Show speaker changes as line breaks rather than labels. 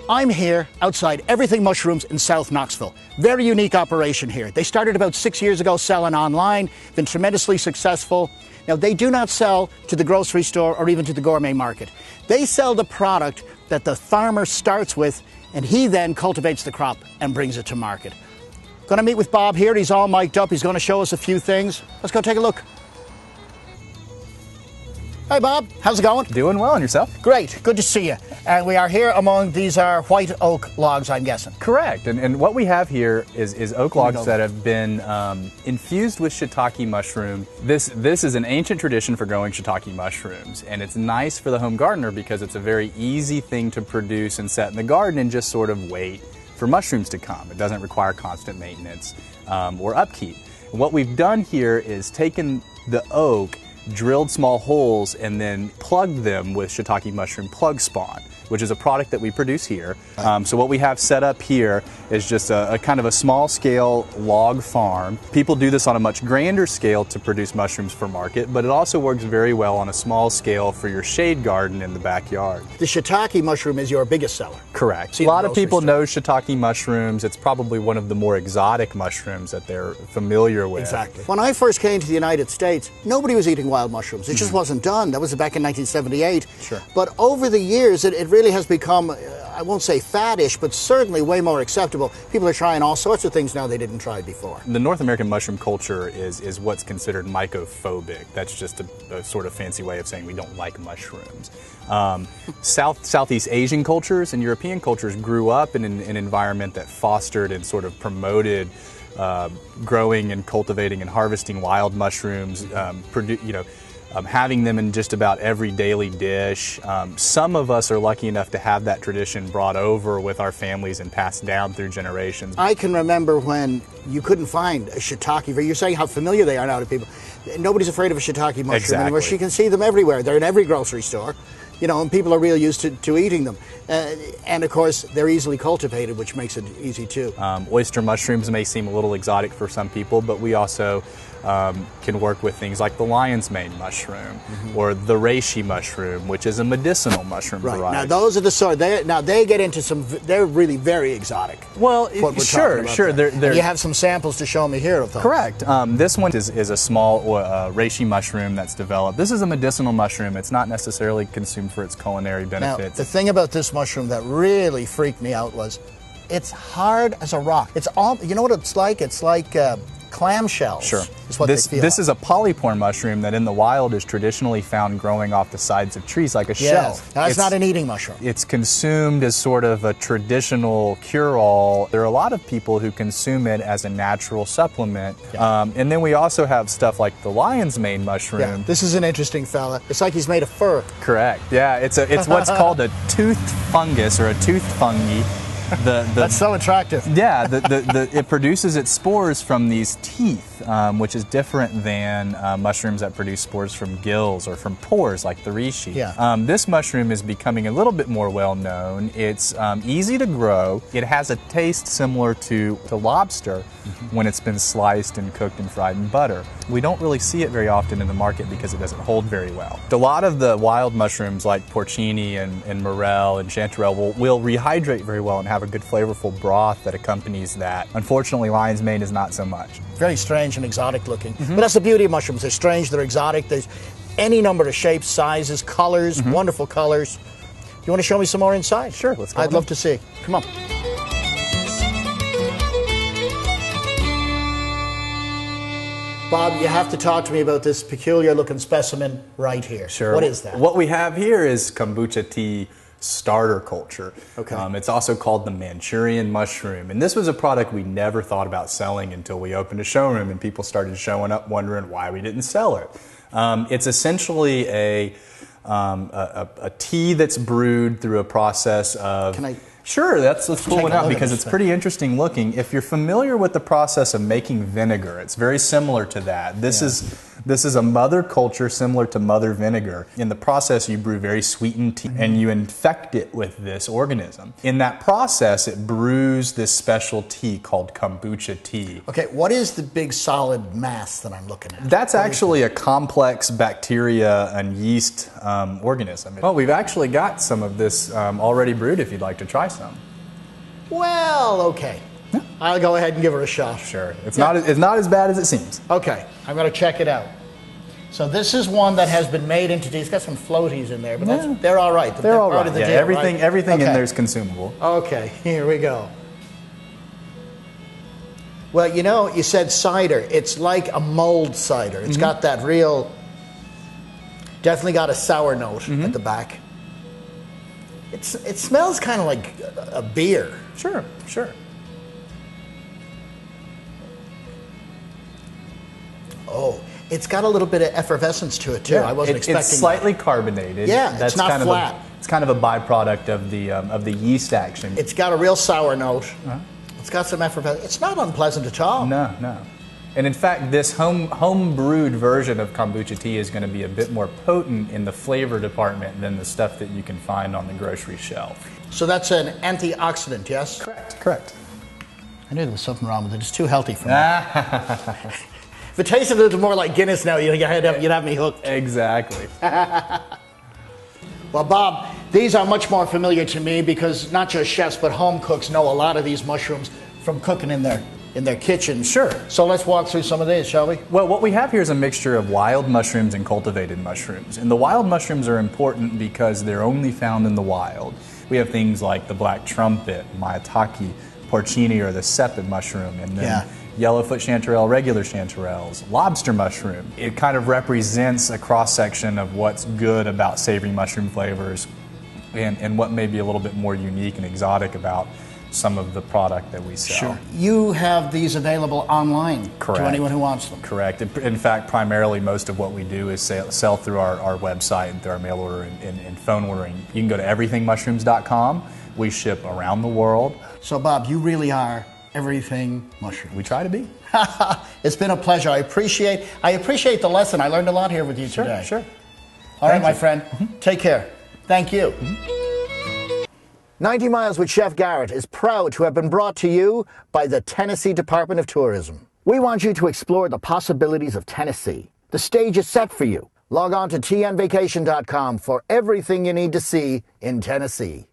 I'm here outside Everythig Mushrooms in South Knoxville. Very unique operation here. They started about 6 years ago selling online, been tremendously successful. Now, they do not sell to the grocery store or even to the gourmet market. They sell the product that the farmer starts with, and he then cultivates the crop and brings it to market. Going to meet with Bob here. He's all mic'd up. He's going to show us a few things. Let's go take a look. Hi, Bob. How's it going?
Doing well, and yourself?
Great. Good to see you. And we are here among, these are white oak logs, I'm guessing.
Correct. And what we have here is oak logs that have been infused with shiitake mushroom. This is an ancient tradition for growing shiitake mushrooms, and it's nice for the home gardener because it's a very easy thing to produce and set in the garden and just sort of wait for mushrooms to come. It doesn't require constant maintenance or upkeep. And what we've done here is taken the oak, drilled small holes, and then plugged them with shiitake mushroom plug spawn, which is a product that we produce here. So what we have set up here is just a kind of a small scale log farm. People do this on a much grander scale to produce mushrooms for market, but it also works very well on a small scale for your shade garden in the backyard.
The shiitake mushroom is your biggest seller.
Correct. A lot of people know shiitake mushrooms. It's probably one of the more exotic mushrooms that they're familiar with.
Exactly. When I first came to the United States, nobody was eating wild mushrooms. It just wasn't done. That was back in 1978.
Sure. But
over the years, it really has become, I won't say faddish, but certainly way more acceptable. People are trying all sorts of things now they didn't try before.
The North American mushroom culture is what's considered mycophobic. That's just a sort of fancy way of saying we don't like mushrooms. Southeast Asian cultures and European cultures grew up in an environment that fostered and sort of promoted growing and cultivating and harvesting wild mushrooms, having them in just about every daily dish. Some of us are lucky enough to have that tradition brought over with our families and passed down through generations.
I can remember when you couldn't find a shiitake. You're saying how familiar they are now to people. Nobody's afraid of a shiitake mushroom anymore. You can see them everywhere. They're in every grocery store. You know, and people are real used to eating them. And of course, they're easily cultivated, which makes it easy too.
Oyster mushrooms may seem a little exotic for some people, but we also can work with things like the lion's mane mushroom or the reishi mushroom, which is a medicinal mushroom variety.
Now those are the sort. They get into some. They're really very exotic.
Well, sure.
You have some samples to show me here of those.
Correct. This one is a small reishi mushroom that's developed. This is a medicinal mushroom. It's not necessarily consumed for its culinary benefits.
Now, the thing about this mushroom that really freaked me out was it's hard as a rock. It's all. You know what it's like? It's like clamshells.
Sure.
Is what
this
they feel
is a polypore mushroom that in the wild is traditionally found growing off the sides of trees like a shell.
Now, it's not an eating mushroom.
It's consumed as sort of a traditional cure-all. There are a lot of people who consume it as a natural supplement. And then we also have stuff like the lion's mane mushroom.
Yeah, this is an interesting fella. It's like he's made of fur.
Correct. Yeah, it's what's called a toothed fungus or a toothed fungi.
That's so attractive.
Yeah, it produces its spores from these teeth, which is different than mushrooms that produce spores from gills or from pores like the reishi.
Yeah.
This mushroom is becoming a little bit more well known. It's easy to grow. It has a taste similar to lobster when it's been sliced and cooked and fried in butter. We don't really see it very often in the market because it doesn't hold very well. A lot of the wild mushrooms like porcini and morel and chanterelle will rehydrate very well and have a good flavorful broth that accompanies that. Unfortunately, lion's mane is not so much.
Very strange and exotic looking. But that's the beauty of mushrooms. They're strange, they're exotic. There's any number of shapes, sizes, colors, wonderful colors. You want to show me some more inside?
Sure, let's go.
I'd love to see. Come on. Bob, you have to talk to me about this peculiar looking specimen right here.
Sure.
What is that?
What we have here is kombucha tea starter culture.
Okay.
It's also called the Manchurian mushroom. And this was a product we never thought about selling until we opened a showroom and people started showing up wondering why we didn't sell it. It's essentially a tea that's brewed through a process of...
Can I...
Sure, let's pull it out because it's pretty interesting looking. If you're familiar with the process of making vinegar, it's very similar to that. This is This is a mother culture similar to mother vinegar. In the process, you brew very sweetened tea and you infect it with this organism. In that process, it brews this special tea called kombucha tea.
Okay, what is the big solid mass that I'm looking at?
That's actually a complex bacteria and yeast organism. Well, we've actually got some of this already brewed if you'd like to try some.
Well, okay. I'll go ahead and give her a shot.
Sure. It's not as bad as it seems.
Okay, I'm going to check it out. So this is one that has been made into tea. It's got some floaties in there, but they're all right.
They're all right.
Part of the
Yeah,
deal,
everything
right?
in there is consumable.
Okay, here we go. Well, you know, you said cider. It's like a mulled cider. It's got that real, definitely got a sour note at the back. It smells kind of like a beer.
Sure, sure.
Oh, it's got a little bit of effervescence to it too. I wasn't expecting.
It's slightly carbonated.
Yeah,
That's
it's not
kind
flat.
It's kind of a byproduct of the yeast action.
It's got a real sour note. It's got some effervescence. It's not unpleasant at all.
No, no. And in fact, this home brewed version of kombucha tea is going to be a bit more potent in the flavor department than the stuff that you can find on the grocery shelf.
So that's an antioxidant, yes?
Correct. Correct.
I knew there was something wrong with it. It's too healthy for me. If it tasted a little more like Guinness now, you'd have me hooked.
Exactly.
Well, Bob, these are much more familiar to me because not just chefs, but home cooks know a lot of these mushrooms from cooking in their kitchen.
Sure.
So let's walk through some of these, shall we?
Well, what we have here is a mixture of wild mushrooms and cultivated mushrooms. And the wild mushrooms are important because they're only found in the wild. We have things like the black trumpet, maitake, porcini, or the sepid mushroom, and then yellowfoot chanterelle, regular chanterelles, lobster mushroom. It kind of represents a cross-section of what's good about savory mushroom flavors and what may be a little bit more unique and exotic about some of the product that we sell.
Sure. You have these available online to anyone who wants them.
Correct. In fact, primarily most of what we do is sell through our website and through our mail order and phone ordering. You can go to everythingmushrooms.com. We ship around the world. So Bob, you really are Everything Mushroom. We try to be.
It's been a pleasure. I appreciate the lesson. I learned a lot here with you today.
Sure.
All right, my friend. Take care. Thank you. 90 Miles with Chef Garrett is proud to have been brought to you by the Tennessee Department of Tourism. We want you to explore the possibilities of Tennessee. The stage is set for you. Log on to tnvacation.com for everything you need to see in Tennessee.